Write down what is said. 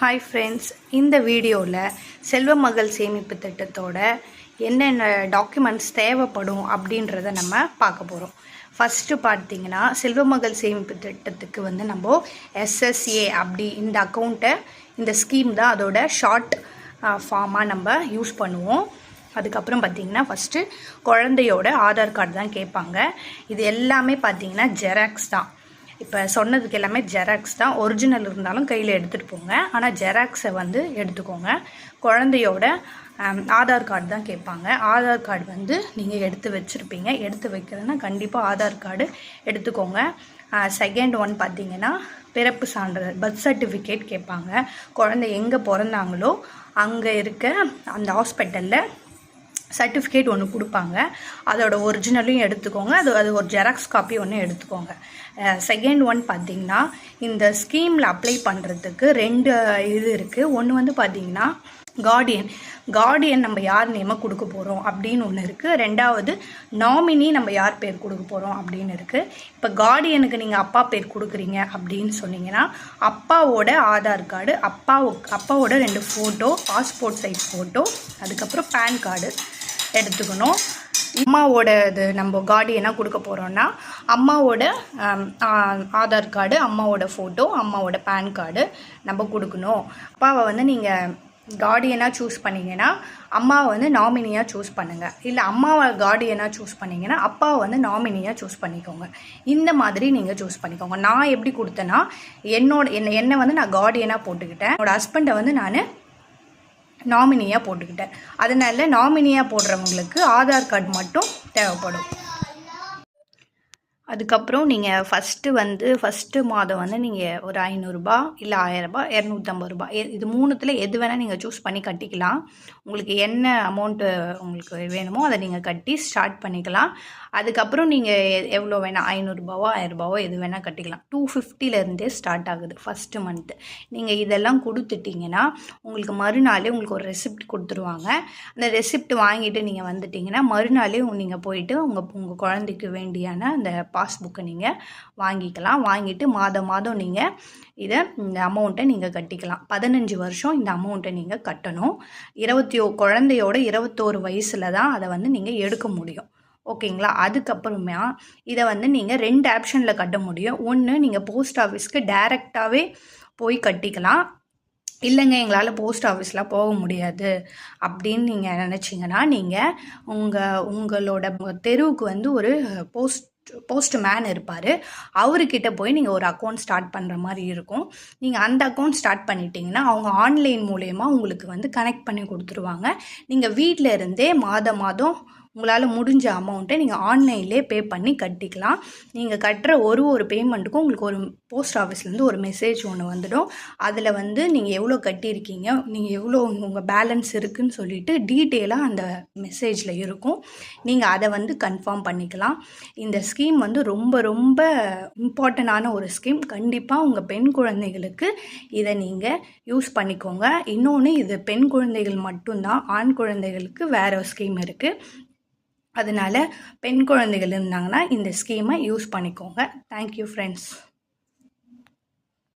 Hi friends, இந்த வீடியோவில் செல்வ மகள் சேமிப்பு திட்டத்தோட என்னென்ன டாக்குமெண்ட்ஸ் தேவைப்படும் அப்படின்றத நம்ம பார்க்க போகிறோம். ஃபஸ்ட்டு பார்த்தீங்கன்னா, செல்வ மகள் சேமிப்பு திட்டத்துக்கு நம்ம எஸ்எஸ்ஏ அப்படி இந்த அக்கௌண்ட்டை, இந்த ஸ்கீம் தான் அதோட ஷார்ட் ஃபார்மாக நம்ம யூஸ் பண்ணுவோம். அதுக்கப்புறம் பார்த்திங்கன்னா, ஃபஸ்ட்டு குழந்தையோட ஆதார் கார்டு தான் கேட்பாங்க. இது எல்லாமே பார்த்திங்கன்னா ஜெராக்ஸ் தான். இப்போ சொன்னதுக்கு எல்லாமே ஜெராக்ஸ் தான். ஒரிஜினல் இருந்தாலும் கையில் எடுத்துகிட்டு போங்க, ஆனால் ஜெராக்ஸை எடுத்துக்கோங்க. குழந்தையோட ஆதார் கார்டு தான் கேட்பாங்க. ஆதார் கார்டு நீங்கள் எடுத்து வச்சுருப்பீங்க. எடுத்து வைக்கிறதுனா கண்டிப்பாக ஆதார் கார்டு எடுத்துக்கோங்க. செகண்ட் ஒன் பார்த்திங்கன்னா, பிறப்பு சான்றிதழ், பர்த் சர்டிஃபிகேட் கேட்பாங்க. குழந்தை எங்கே பிறந்தாங்களோ அங்கே இருக்க அந்த ஹாஸ்பிட்டலில் சர்டிஃபிகேட் ஒன்று கொடுப்பாங்க. அதோட ஒரிஜினலையும் எடுத்துக்கோங்க. அது ஒரு ஜெராக்ஸ் காப்பி ஒன்று எடுத்துக்கோங்க. செகண்ட் ஒன் பார்த்திங்கன்னா, இந்த ஸ்கீமில் அப்ளை பண்ணுறதுக்கு 2 இது இருக்குது. ஒன்று பார்த்திங்கன்னா கார்டியன் நம்ம யார் நேமை கொடுக்க போகிறோம் அப்படின்னு ஒன்று இருக்குது. ரெண்டாவது நாமினி நம்ம யார் பேர் கொடுக்க போகிறோம் அப்படின்னு இருக்குது. இப்போ கார்டியனுக்கு நீங்கள் அப்பா பேர் கொடுக்குறீங்க அப்படின்னு சொன்னீங்கன்னா, அப்பாவோட ஆதார் கார்டு, அப்பாவோட 2 ஃபோட்டோ, பாஸ்போர்ட் சைஸ் ஃபோட்டோ, அதுக்கப்புறம் பேன் கார்டு எடுத்துக்கணும். அம்மாவோட இது நம்ம கார்டியனாக கொடுக்க போகிறோன்னா அம்மாவோட ஆதார் கார்டு, அம்மாவோட ஃபோட்டோ, அம்மாவோட பேன் கார்டு நம்ம கொடுக்கணும். அப்பாவை நீங்கள் கார்டியனாக சூஸ் பண்ணிங்கன்னா அம்மாவை நாமினியாக சூஸ் பண்ணுங்கள். இல்லை அம்மாவை கார்டியனாக சூஸ் பண்ணிங்கன்னா அப்பாவை நாமினியாக சூஸ் பண்ணிக்கோங்க. இந்த மாதிரி நீங்கள் சூஸ் பண்ணிக்கோங்க. நான் எப்படி கொடுத்தேன்னா, என்னை நான் கார்டியனாக போட்டுக்கிட்டேன். என்னோடய ஹஸ்பண்டை நான் நாமினியாக போட்டுக்கிட்டேன். அதனால நாமினியாக போடுறவங்களுக்கு ஆதார் கார்டு மட்டும் தேவைப்படும். அதுக்கப்புறம் நீங்கள் ஃபஸ்ட்டு மாதம் நீங்கள் ஒரு 500 ரூபா இல்லை 1000 ரூபா, 250 ரூபா, இது 3த்தில் எது வேணால் நீங்கள் சூஸ் பண்ணி கட்டிக்கலாம். உங்களுக்கு என்ன அமௌண்ட்டு உங்களுக்கு வேணுமோ அதை நீங்கள் கட்டி ஸ்டார்ட் பண்ணிக்கலாம். அதுக்கப்புறம் நீங்கள் எவ்வளோ வேணால் 500 ரூபாவோ 1000 ரூபாவோ எது வேணால் கட்டிக்கலாம். 250லேருந்தே ஸ்டார்ட் ஆகுது ஃபஸ்ட்டு மந்த்து. நீங்கள் இதெல்லாம் கொடுத்துட்டிங்கன்னா உங்களுக்கு மறுநாளே உங்களுக்கு ஒரு ரெசிப்ட் கொடுத்துருவாங்க. அந்த ரெசிப்ட் வாங்கிட்டு நீங்கள் வந்துட்டிங்கன்னா மறுநாளே நீங்கள் போயிட்டு உங்கள் குழந்தைக்கு வேண்டியான அந்த பாஸ்புக்கை நீங்கள் வாங்கிக்கலாம். வாங்கிட்டு மாதம் நீங்கள் இந்த அமௌண்ட்டை நீங்கள் கட்டிக்கலாம். 15 வருஷம் இந்த அமௌண்ட்டை நீங்கள் கட்டணும். குழந்தையோட 21 வயசில் தான் அதை நீங்கள் எடுக்க முடியும். ஓகேங்களா? அதுக்கப்புறமா இதை நீங்கள் 2 ஆப்ஷனில் கட்ட முடியும். ஒன்று, நீங்கள் போஸ்ட் ஆஃபீஸ்க்கு டைரெக்டாகவே போய் கட்டிக்கலாம். இல்லைங்க, எங்களால் போஸ்ட் ஆஃபீஸ்லாம் போக முடியாது அப்படின்னு நீங்கள் நினச்சிங்கன்னா, நீங்கள் உங்களோட தெருவுக்கு ஒரு போஸ்ட் மேன் இருப்பார். அவர்கிட்ட போய் நீங்கள் ஒரு அக்கௌண்ட் ஸ்டார்ட் பண்ணுற மாதிரி இருக்கும். நீங்கள் அந்த அக்கௌண்ட் ஸ்டார்ட் பண்ணிட்டீங்கன்னா அவங்க ஆன்லைன் மூலயமா உங்களுக்கு கனெக்ட் பண்ணி கொடுத்துருவாங்க. நீங்கள் வீட்டில் இருந்தே மாதம் உங்களால் முடிஞ்ச அமௌண்ட்டை நீங்கள் ஆன்லைன்லேயே பே பண்ணி கட்டிக்கலாம். நீங்கள் கட்டுற ஒரு பேமெண்ட்டுக்கும் உங்களுக்கு ஒரு போஸ்ட் ஆஃபீஸ்லேருந்து ஒரு மெசேஜ் ஒன்று வந்துடும். அதில் நீங்கள் எவ்வளோ கட்டியிருக்கீங்க, நீங்கள் எவ்வளோ உங்கள் பேலன்ஸ் இருக்குதுன்னு சொல்லிட்டு டீட்டெயிலாக அந்த மெசேஜில் இருக்கும். நீங்கள் அதை கன்ஃபார்ம் பண்ணிக்கலாம். இந்த ஸ்கீம் ரொம்ப ரொம்ப இம்பார்ட்டண்டான ஒரு ஸ்கீம். கண்டிப்பாக உங்கள் பெண் குழந்தைகளுக்கு இதை நீங்கள் யூஸ் பண்ணிக்கோங்க. இன்னொன்று, இது பெண் குழந்தைகள் மட்டும்தான். ஆண் குழந்தைகளுக்கு வேறு ஸ்கீம் இருக்குது. அதனால் பெண் குழந்தைகள் இருந்தாங்கன்னா இந்த ஸ்கீமை யூஸ் பண்ணிக்கோங்க. Thank you friends.